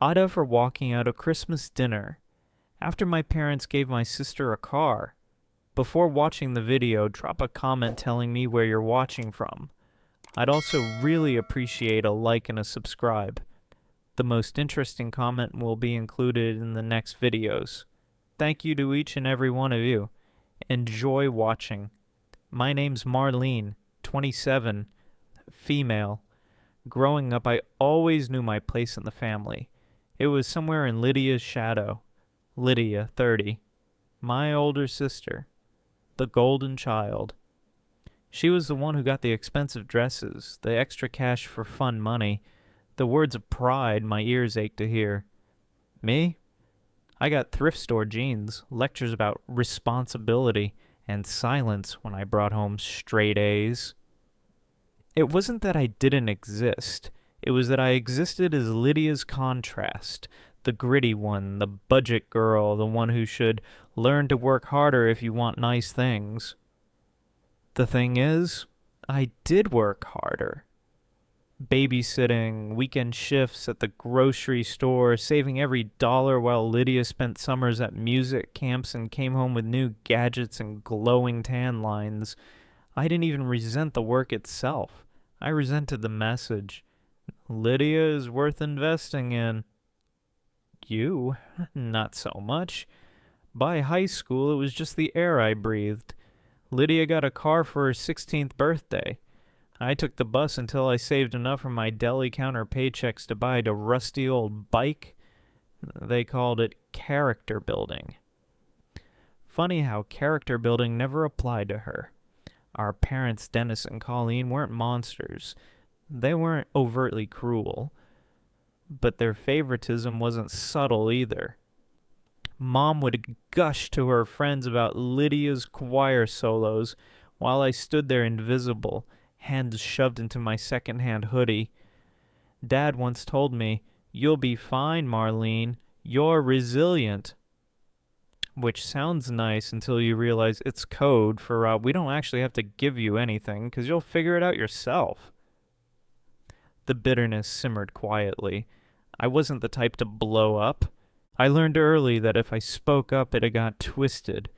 AITA for walking out a Christmas dinner. After my parents gave my sister a car. Before watching the video, drop a comment telling me where you're watching from. I'd also really appreciate a like and a subscribe. The most interesting comment will be included in the next videos. Thank you to each and every one of you. Enjoy watching. My name's Marlene, 27, female. Growing up, I always knew my place in the family. It was somewhere in Lydia's shadow. Lydia, 30. My older sister. The golden child. She was the one who got the expensive dresses, the extra cash for fun money, the words of pride my ears ached to hear. Me? I got thrift store jeans, lectures about responsibility, and silence when I brought home straight A's. It wasn't that I didn't exist. It was that I existed as Lydia's contrast, the gritty one, the budget girl, the one who should learn to work harder if you want nice things. The thing is, I did work harder. Babysitting, weekend shifts at the grocery store, saving every dollar while Lydia spent summers at music camps and came home with new gadgets and glowing tan lines. I didn't even resent the work itself. I resented the message. Lydia is worth investing in. You? Not so much. By high school, it was just the air I breathed. Lydia got a car for her 16th birthday. I took the bus until I saved enough from my deli counter paychecks to buy a rusty old bike. They called it character building. Funny how character building never applied to her. Our parents, Dennis and Colleen, weren't monsters. They weren't overtly cruel. But their favoritism wasn't subtle either. Mom would gush to her friends about Lydia's choir solos while I stood there invisible, hands shoved into my second-hand hoodie. Dad once told me, "You'll be fine, Marlene. You're resilient." Which sounds nice until you realize it's code for we don't actually have to give you anything because you'll figure it out yourself. The bitterness simmered quietly. I wasn't the type to blow up. I learned early that if I spoke up, it got twisted.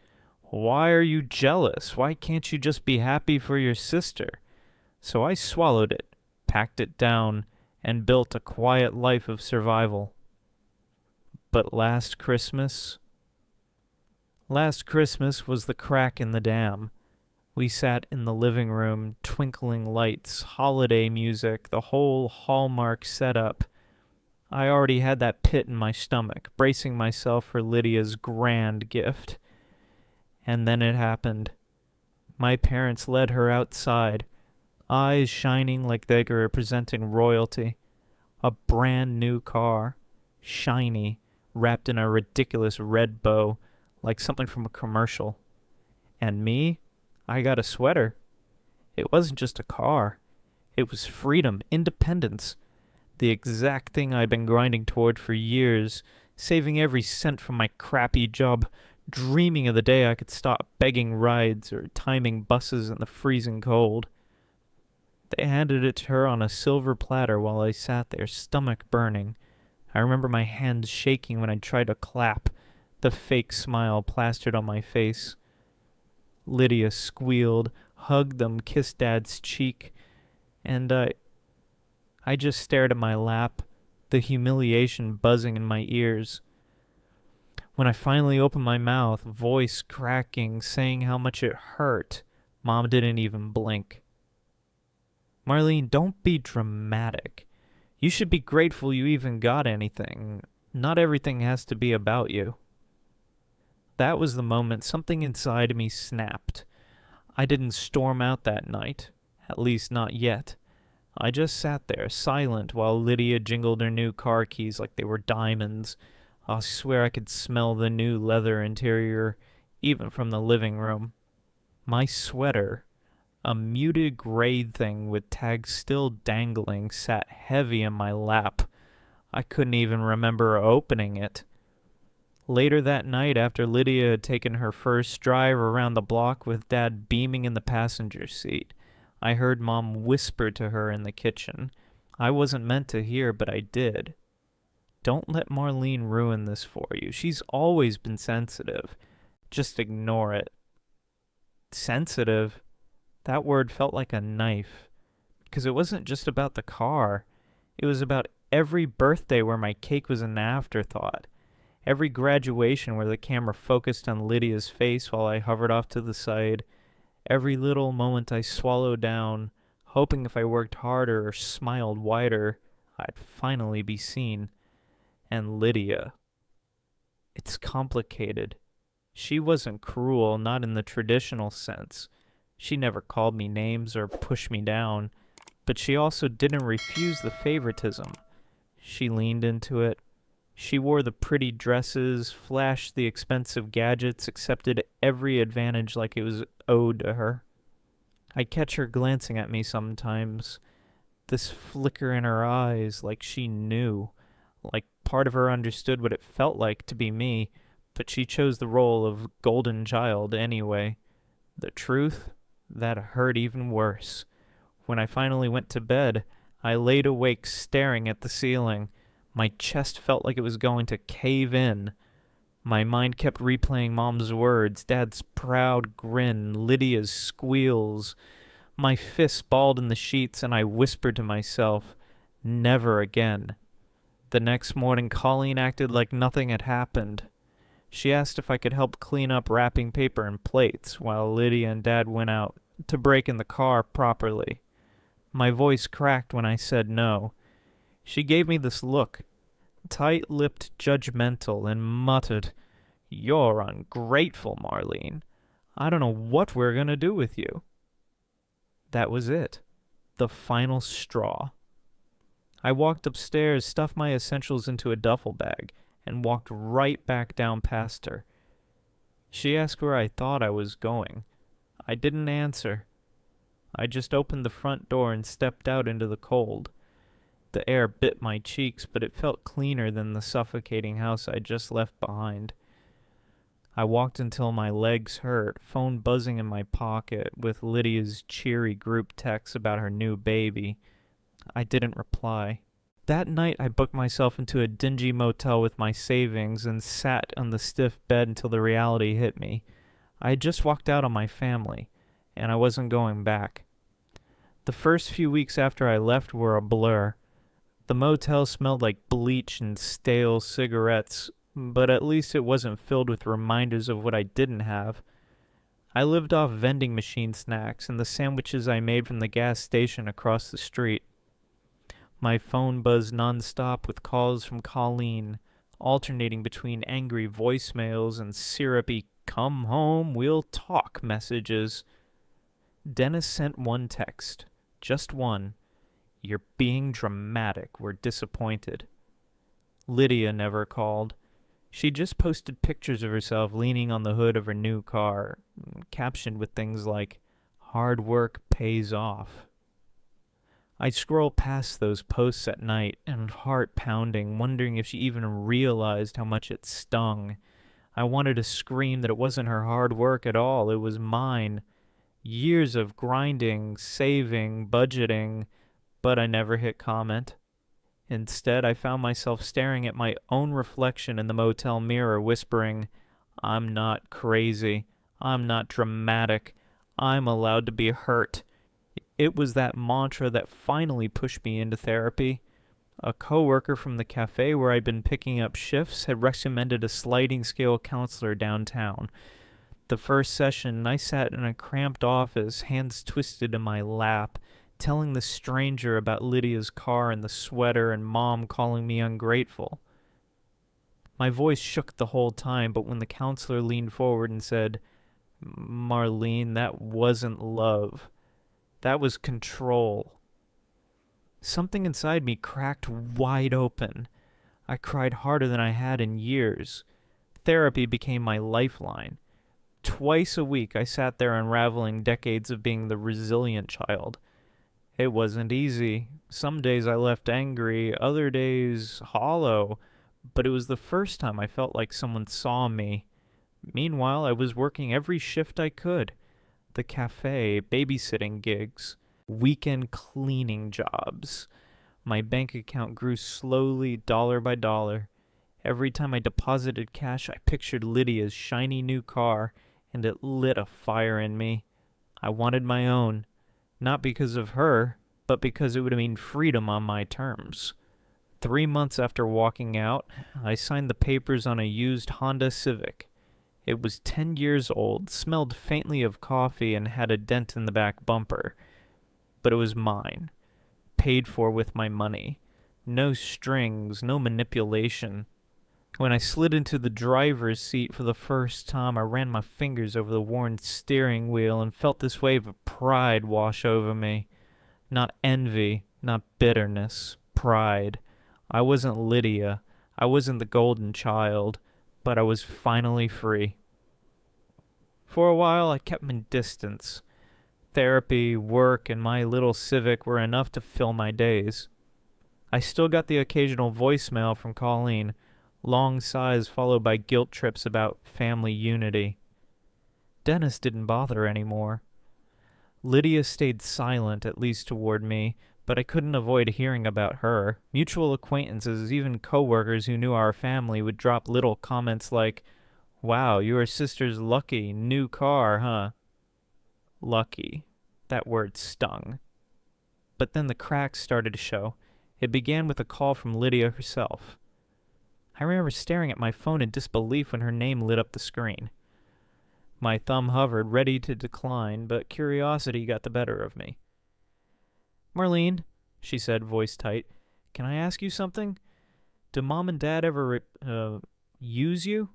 Why are you jealous? Why can't you just be happy for your sister? So I swallowed it, packed it down, and built a quiet life of survival. But last Christmas was the crack in the dam. We sat in the living room, twinkling lights, holiday music, the whole Hallmark setup. I already had that pit in my stomach, bracing myself for Lydia's grand gift. And then it happened. My parents led her outside, eyes shining like they were representing royalty. A brand new car, shiny, wrapped in a ridiculous red bow, like something from a commercial. And me? I got a sweater. It wasn't just a car. It was freedom, independence. The exact thing I'd been grinding toward for years, saving every cent from my crappy job, dreaming of the day I could stop begging rides or timing buses in the freezing cold. They handed it to her on a silver platter while I sat there, stomach burning. I remember my hands shaking when I tried to clap, the fake smile plastered on my face. Lydia squealed, hugged them, kissed Dad's cheek, and I just stared at my lap, the humiliation buzzing in my ears. When I finally opened my mouth, voice cracking, saying how much it hurt, Mom didn't even blink. Marlene, don't be dramatic. You should be grateful you even got anything. Not everything has to be about you. That was the moment something inside me snapped. I didn't storm out that night, at least not yet. I just sat there, silent, while Lydia jingled her new car keys like they were diamonds. I swear I could smell the new leather interior, even from the living room. My sweater, a muted gray thing with tags still dangling, sat heavy in my lap. I couldn't even remember opening it. Later that night, after Lydia had taken her first drive around the block with Dad beaming in the passenger seat, I heard Mom whisper to her in the kitchen. I wasn't meant to hear, but I did. Don't let Marlene ruin this for you. She's always been sensitive. Just ignore it. Sensitive? That word felt like a knife. Because it wasn't just about the car. It was about every birthday where my cake was an afterthought. Every graduation where the camera focused on Lydia's face while I hovered off to the side. Every little moment I swallowed down, hoping if I worked harder or smiled wider, I'd finally be seen. And Lydia. It's complicated. She wasn't cruel, not in the traditional sense. She never called me names or pushed me down, but she also didn't refuse the favoritism. She leaned into it. She wore the pretty dresses, flashed the expensive gadgets, accepted every advantage like it was owed to her. I'd catch her glancing at me sometimes, this flicker in her eyes like she knew, like part of her understood what it felt like to be me, but she chose the role of golden child anyway. The truth? That hurt even worse. When I finally went to bed, I laid awake staring at the ceiling. My chest felt like it was going to cave in. My mind kept replaying Mom's words, Dad's proud grin, Lydia's squeals. My fists balled in the sheets, and I whispered to myself, never again. The next morning, Colleen acted like nothing had happened. She asked if I could help clean up wrapping paper and plates while Lydia and Dad went out to break in the car properly. My voice cracked when I said no. She gave me this look, tight-lipped, judgmental, and muttered, "You're ungrateful, Marlene. I don't know what we're going to do with you." That was it. The final straw. I walked upstairs, stuffed my essentials into a duffel bag, and walked right back down past her. She asked where I thought I was going. I didn't answer. I just opened the front door and stepped out into the cold. The air bit my cheeks, but it felt cleaner than the suffocating house I'd just left behind. I walked until my legs hurt, phone buzzing in my pocket, with Lydia's cheery group text about her new baby. I didn't reply. That night I booked myself into a dingy motel with my savings and sat on the stiff bed until the reality hit me. I had just walked out on my family, and I wasn't going back. The first few weeks after I left were a blur. The motel smelled like bleach and stale cigarettes, but at least it wasn't filled with reminders of what I didn't have. I lived off vending machine snacks and the sandwiches I made from the gas station across the street. My phone buzzed nonstop with calls from Colleen, alternating between angry voicemails and syrupy "come home, we'll talk" messages. Dennis sent one text, just one. "You're being dramatic, we're disappointed." Lydia never called. She just posted pictures of herself leaning on the hood of her new car, captioned with things like, "Hard work pays off." I'd scroll past those posts at night, and heart pounding, wondering if she even realized how much it stung. I wanted to scream that it wasn't her hard work at all, it was mine. Years of grinding, saving, budgeting, but I never hit comment. Instead, I found myself staring at my own reflection in the motel mirror, whispering, "I'm not crazy. I'm not dramatic. I'm allowed to be hurt." It was that mantra that finally pushed me into therapy. A coworker from the cafe where I'd been picking up shifts had recommended a sliding scale counselor downtown. The first session, I sat in a cramped office, hands twisted in my lap, telling the stranger about Lydia's car and the sweater and Mom calling me ungrateful. My voice shook the whole time, but when the counselor leaned forward and said, "Marlene, that wasn't love. That was control." Something inside me cracked wide open. I cried harder than I had in years. Therapy became my lifeline. Twice a week I sat there unraveling decades of being the resilient child. It wasn't easy. Some days I left angry, other days hollow, but it was the first time I felt like someone saw me. Meanwhile, I was working every shift I could. The cafe, babysitting gigs, weekend cleaning jobs. My bank account grew slowly, dollar by dollar. Every time I deposited cash, I pictured Lydia's shiny new car, and it lit a fire in me. I wanted my own, not because of her, but because it would mean freedom on my terms. 3 months after walking out, I signed the papers on a used Honda Civic. It was 10 years old, smelled faintly of coffee, and had a dent in the back bumper. But it was mine, paid for with my money. No strings, no manipulation. When I slid into the driver's seat for the first time, I ran my fingers over the worn steering wheel and felt this wave of pride wash over me. Not envy, not bitterness, pride. I wasn't Lydia. I wasn't the golden child, but I was finally free. For a while, I kept my distance. Therapy, work, and my little Civic were enough to fill my days. I still got the occasional voicemail from Colleen, long sighs followed by guilt trips about family unity. Dennis didn't bother anymore. Lydia stayed silent, at least toward me, but I couldn't avoid hearing about her. Mutual acquaintances, even coworkers who knew our family, would drop little comments like, "Wow, your sister's lucky. New car, huh?" Lucky. That word stung. But then the cracks started to show. It began with a call from Lydia herself. I remember staring at my phone in disbelief when her name lit up the screen. My thumb hovered, ready to decline, but curiosity got the better of me. "Marlene," she said, voice tight, "can I ask you something? Do Mom and Dad ever, use you?"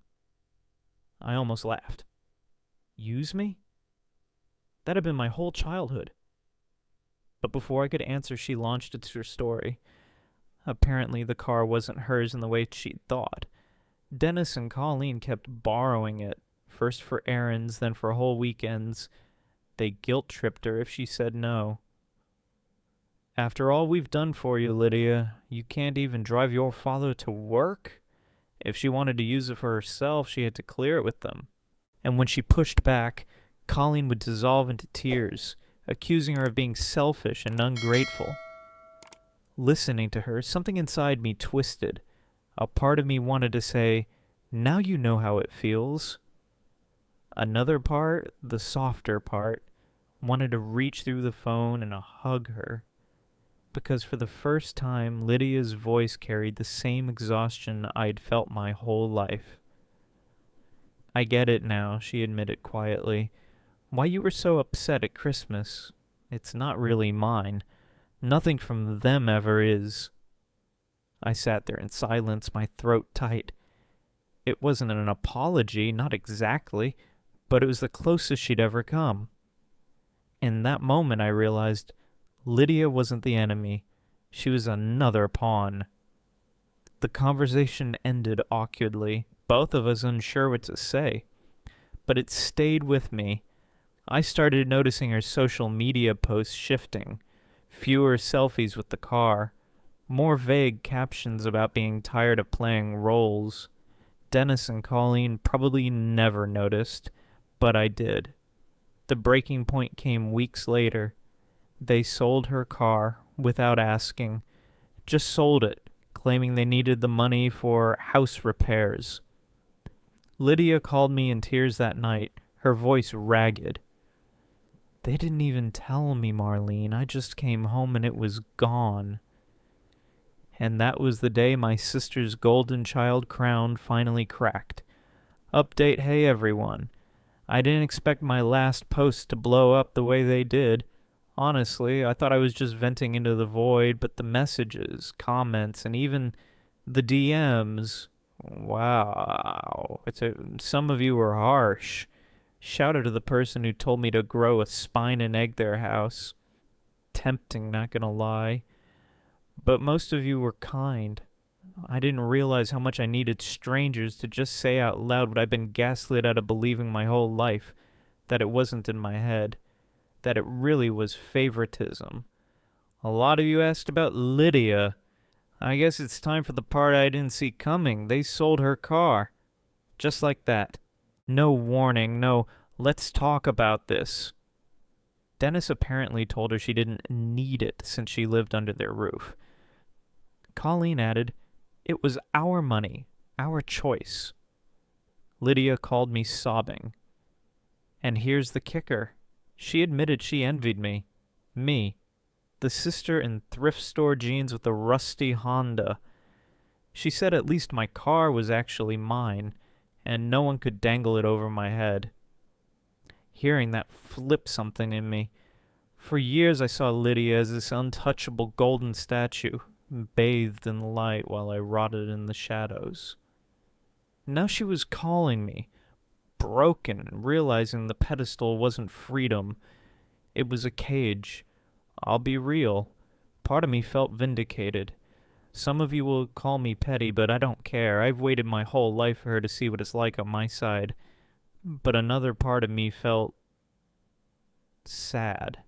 I almost laughed. Use me? That had been my whole childhood. But before I could answer, she launched into her story. Apparently, the car wasn't hers in the way she'd thought. Dennis and Colleen kept borrowing it, first for errands, then for whole weekends. They guilt-tripped her if she said no. "After all we've done for you, Lydia, you can't even drive your father to work?" If she wanted to use it for herself, she had to clear it with them. And when she pushed back, Colleen would dissolve into tears, accusing her of being selfish and ungrateful. Listening to her, something inside me twisted. A part of me wanted to say, "Now you know how it feels." Another part, the softer part, wanted to reach through the phone and hug her. Because for the first time, Lydia's voice carried the same exhaustion I'd felt my whole life. "I get it now," she admitted quietly. "Why you were so upset at Christmas. It's not really mine. Nothing from them ever is." I sat there in silence, my throat tight. It wasn't an apology, not exactly, but it was the closest she'd ever come. In that moment I realized Lydia wasn't the enemy. She was another pawn. The conversation ended awkwardly, both of us unsure what to say. But it stayed with me. I started noticing her social media posts shifting. Fewer selfies with the car. More vague captions about being tired of playing roles. Dennis and Colleen probably never noticed, but I did. The breaking point came weeks later. They sold her car without asking. Just sold it, claiming they needed the money for house repairs. Lydia called me in tears that night, her voice ragged. "They didn't even tell me, Marlene. I just came home and it was gone." And that was the day my sister's golden child crown finally cracked. Update, hey everyone. I didn't expect my last post to blow up the way they did. Honestly, I thought I was just venting into the void, but the messages, comments, and even the DMs, wow. Some of you were harsh. Shout out to the person who told me to grow a spine and egg their house. Tempting, not gonna lie. But most of you were kind. I didn't realize how much I needed strangers to just say out loud what I've been gaslit out of believing my whole life, that it wasn't in my head, that it really was favoritism. A lot of you asked about Lydia. I guess it's time for the part I didn't see coming. They sold her car. Just like that. No warning, no, "let's talk about this." Dennis apparently told her she didn't need it since she lived under their roof. Colleen added, "It was our money, our choice." Lydia called me sobbing. And here's the kicker. She admitted she envied me. Me, the sister in thrift store jeans with the rusty Honda. She said at least my car was actually mine, and no one could dangle it over my head. Hearing that flipped something in me. For years I saw Lydia as this untouchable golden statue, bathed in the light while I rotted in the shadows. Now she was calling me, broken and realizing the pedestal wasn't freedom. It was a cage. I'll be real. Part of me felt vindicated. Some of you will call me petty, but I don't care. I've waited my whole life for her to see what it's like on my side. But another part of me felt sad.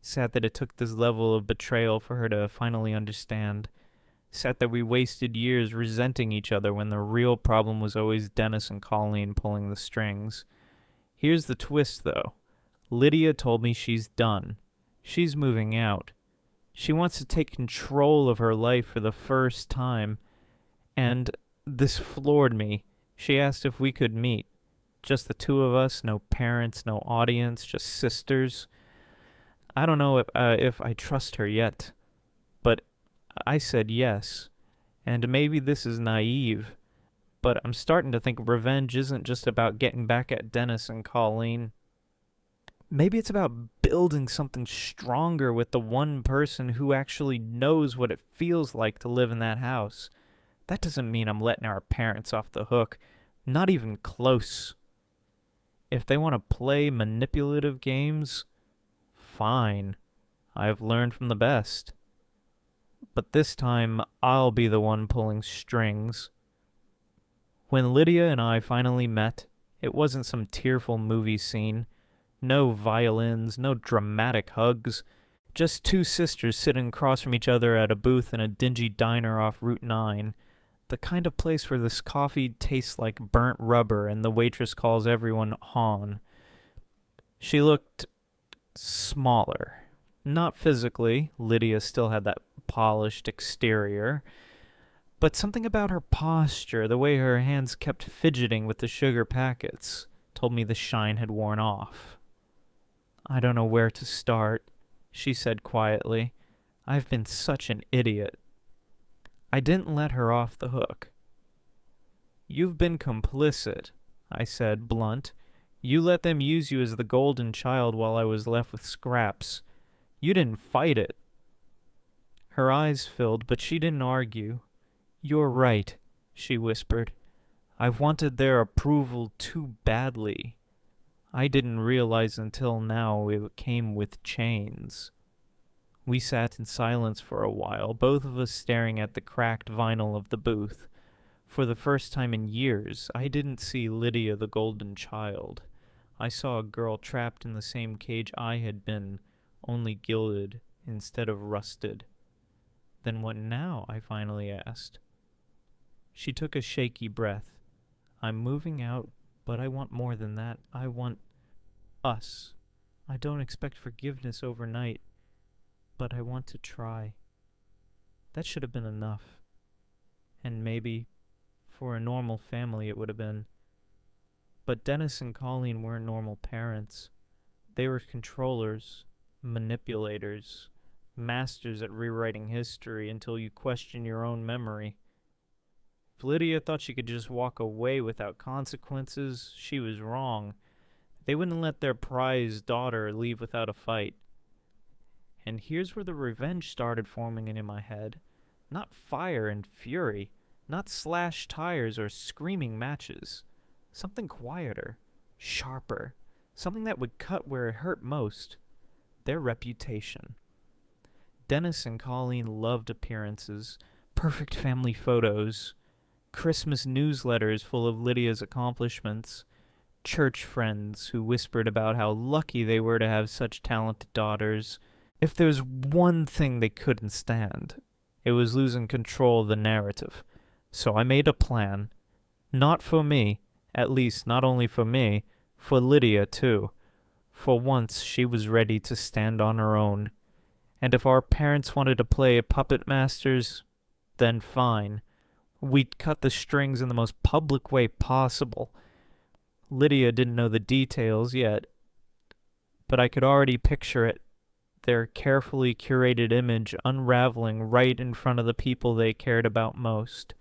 Sad that it took this level of betrayal for her to finally understand. Sad that we wasted years resenting each other when the real problem was always Dennis and Colleen pulling the strings. Here's the twist, though. Lydia told me she's done. She's moving out. She wants to take control of her life for the first time. And this floored me. She asked if we could meet. Just the two of us, no parents, no audience, just sisters. I don't know if I trust her yet, but I said yes. And maybe this is naive, but I'm starting to think revenge isn't just about getting back at Dennis and Colleen. Maybe it's about building something stronger with the one person who actually knows what it feels like to live in that house. That doesn't mean I'm letting our parents off the hook. Not even close. If they want to play manipulative games, fine. I've learned from the best. But this time, I'll be the one pulling strings. When Lydia and I finally met, it wasn't some tearful movie scene. No violins, no dramatic hugs. Just two sisters sitting across from each other at a booth in a dingy diner off Route 9. The kind of place where this coffee tastes like burnt rubber and the waitress calls everyone hon. She looked smaller. Not physically. Lydia still had that polished exterior. But something about her posture, the way her hands kept fidgeting with the sugar packets, told me the shine had worn off. "I don't know where to start," she said quietly. "I've been such an idiot." I didn't let her off the hook. "You've been complicit," I said, blunt. "You let them use you as the golden child while I was left with scraps. You didn't fight it." Her eyes filled, but she didn't argue. "You're right," she whispered. "I've wanted their approval too badly. I didn't realize until now it came with chains." We sat in silence for a while, both of us staring at the cracked vinyl of the booth. For the first time in years, I didn't see Lydia the golden child. I saw a girl trapped in the same cage I had been, only gilded instead of rusted. "Then what now?" I finally asked. She took a shaky breath. "I'm moving out, but I want more than that. I want us. I don't expect forgiveness overnight, but I want to try." That should have been enough. And maybe, for a normal family, it would have been. But Dennis and Colleen weren't normal parents. They were controllers, manipulators, masters at rewriting history until you question your own memory. If Lydia thought she could just walk away without consequences, she was wrong. They wouldn't let their prized daughter leave without a fight. And here's where the revenge started forming in my head. Not fire and fury, not slashed tires or screaming matches. Something quieter, sharper, something that would cut where it hurt most. Their reputation. Dennis and Colleen loved appearances, perfect family photos, Christmas newsletters full of Lydia's accomplishments, church friends who whispered about how lucky they were to have such talented daughters. If there was one thing they couldn't stand, it was losing control of the narrative. So I made a plan. Not for me, at least not only for me, for Lydia too. For once she was ready to stand on her own. And if our parents wanted to play puppet masters, Then fine. We'd cut the strings in the most public way possible. Lydia didn't know the details yet, but I could already picture it, their carefully curated image unraveling right in front of the people they cared about most.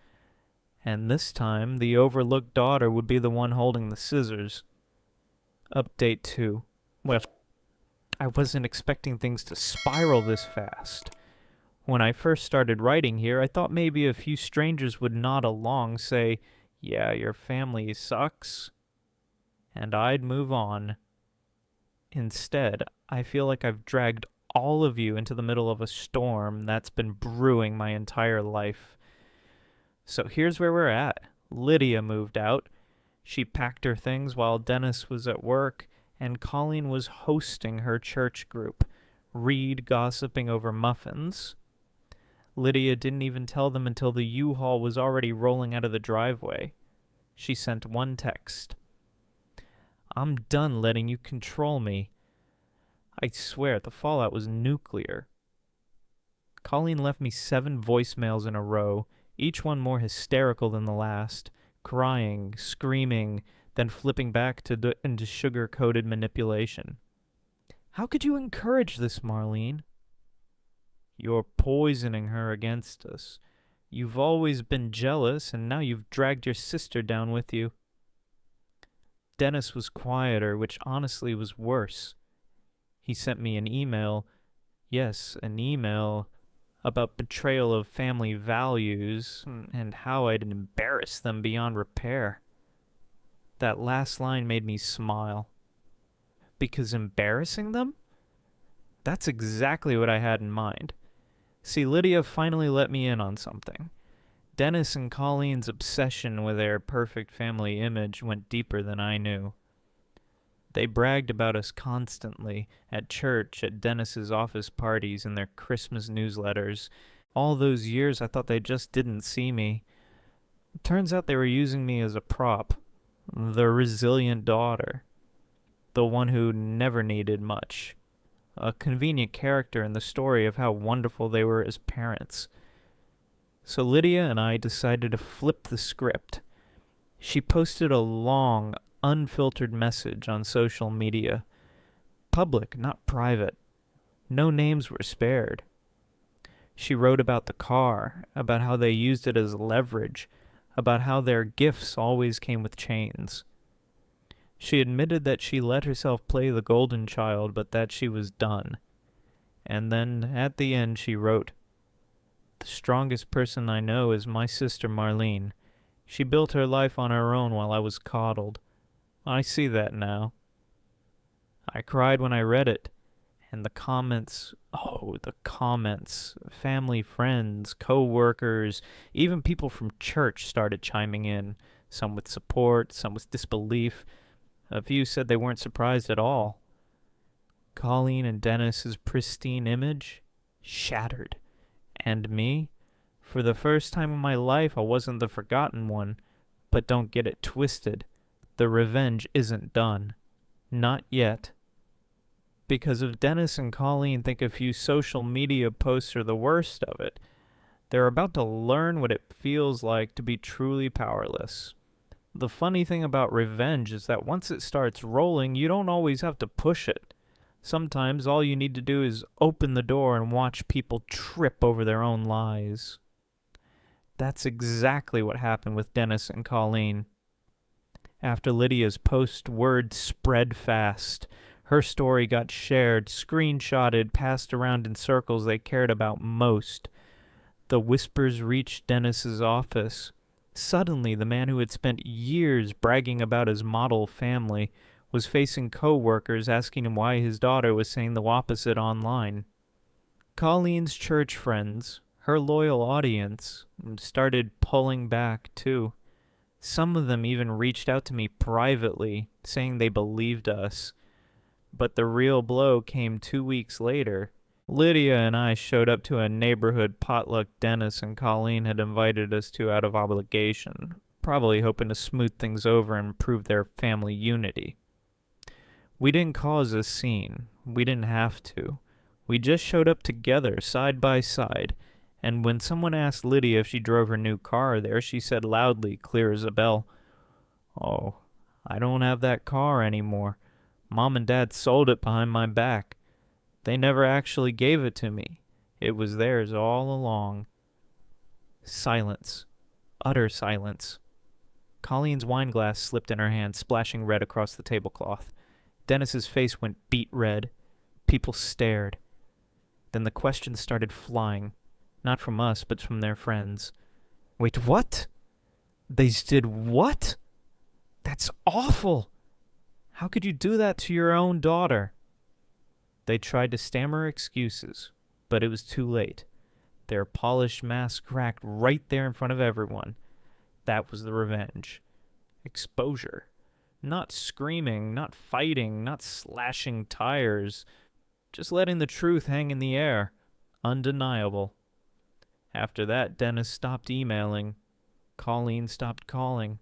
And this time, the overlooked daughter would be the one holding the scissors. Update 2. Well, I wasn't expecting things to spiral this fast. When I first started writing here, I thought maybe a few strangers would nod along, say, "Yeah, your family sucks," and I'd move on. Instead, I feel like I've dragged all of you into the middle of a storm that's been brewing my entire life. So here's where we're at. Lydia moved out. She packed her things while Dennis was at work, and Colleen was hosting her church group, Reed gossiping over muffins. Lydia didn't even tell them until the U-Haul was already rolling out of the driveway. She sent one text. "I'm done letting you control me." I swear, the fallout was nuclear. Colleen left me 7 voicemails in a row, each one more hysterical than the last, crying, screaming, then flipping back into sugar-coated manipulation. "How could you encourage this, Marlene?" "You're poisoning her against us. You've always been jealous, and now you've dragged your sister down with you." Dennis was quieter, which honestly was worse. He sent me an email, yes, an email, about betrayal of family values and how I'd embarrassed them beyond repair. That last line made me smile. Because embarrassing them? That's exactly what I had in mind. See, Lydia finally let me in on something. Dennis and Colleen's obsession with their perfect family image went deeper than I knew. They bragged about us constantly, at church, at Dennis's office parties, in their Christmas newsletters. All those years I thought they just didn't see me. It turns out they were using me as a prop. The resilient daughter. The one who never needed much. A convenient character in the story of how wonderful they were as parents. So Lydia and I decided to flip the script. She posted a long, unfiltered message on social media. Public, not private. No names were spared. She wrote about the car, about how they used it as leverage, about how their gifts always came with chains. She admitted that she let herself play the golden child, but that she was done. And then, at the end, she wrote, "The strongest person I know is my sister Marlene. She built her life on her own while I was coddled. I see that now." I cried when I read it. And the comments, family, friends, co-workers, even people from church started chiming in, some with support, some with disbelief. A few said they weren't surprised at all. Colleen and Dennis's pristine image shattered. And me? For the first time in my life, I wasn't the forgotten one. But don't get it twisted. The revenge isn't done. Not yet. Because if Dennis and Colleen think a few social media posts are the worst of it, they're about to learn what it feels like to be truly powerless. The funny thing about revenge is that once it starts rolling, you don't always have to push it. Sometimes all you need to do is open the door and watch people trip over their own lies. That's exactly what happened with Dennis and Colleen. After Lydia's post, word spread fast. Her story got shared, screenshotted, passed around in circles they cared about most. The whispers reached Dennis's office. Suddenly, the man who had spent years bragging about his model family was facing co-workers asking him why his daughter was saying the opposite online. Colleen's church friends, her loyal audience, started pulling back too. Some of them even reached out to me privately, saying they believed us. But the real blow came 2 weeks later. Lydia and I showed up to a neighborhood potluck Dennis and Colleen had invited us to out of obligation, probably hoping to smooth things over and prove their family unity. We didn't cause a scene. We didn't have to. We just showed up together, side by side, And when someone asked Lydia if she drove her new car there, she said loudly, clear as a bell, "Oh, I don't have that car anymore. Mom and Dad sold it behind my back. They never actually gave it to me. It was theirs all along." Silence. Utter silence. Colleen's wineglass slipped in her hand, splashing red across the tablecloth. Dennis's face went beet red. People stared. Then the questions started flying. Not from us, but from their friends. "Wait, what? They did what? That's awful! How could you do that to your own daughter?" They tried to stammer excuses, but it was too late. Their polished masks cracked right there in front of everyone. That was the revenge. Exposure. Not screaming, not fighting, not slashing tires. Just letting the truth hang in the air. Undeniable. After that, Dennis stopped emailing. Colleen stopped calling.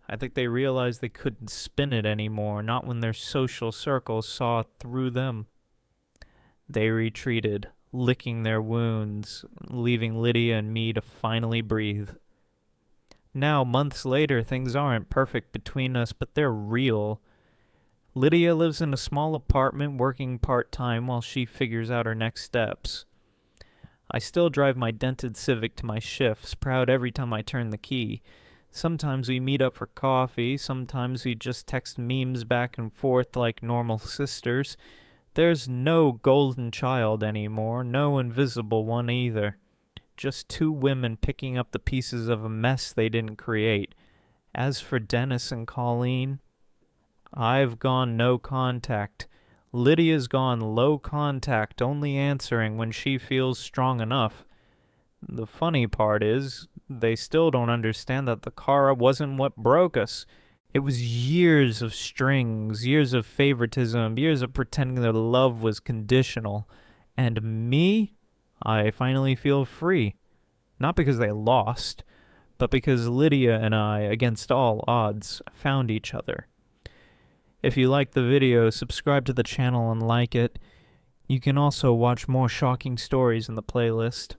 I think they realized they couldn't spin it anymore, not when their social circles saw through them. They retreated, licking their wounds, leaving Lydia and me to finally breathe. Now, months later, things aren't perfect between us, but they're real. Lydia lives in a small apartment, working part-time while she figures out her next steps. I still drive my dented Civic to my shifts, proud every time I turn the key. Sometimes we meet up for coffee, sometimes we just text memes back and forth like normal sisters. There's no golden child anymore, no invisible one either. Just two women picking up the pieces of a mess they didn't create. As for Dennis and Colleen, I've gone no contact. Lydia's gone low contact, only answering when she feels strong enough. The funny part is, they still don't understand that the car wasn't what broke us. It was years of strings, years of favoritism, years of pretending their love was conditional. And me? I finally feel free. Not because they lost, but because Lydia and I, against all odds, found each other. If you like the video, subscribe to the channel and like it. You can also watch more shocking stories in the playlist.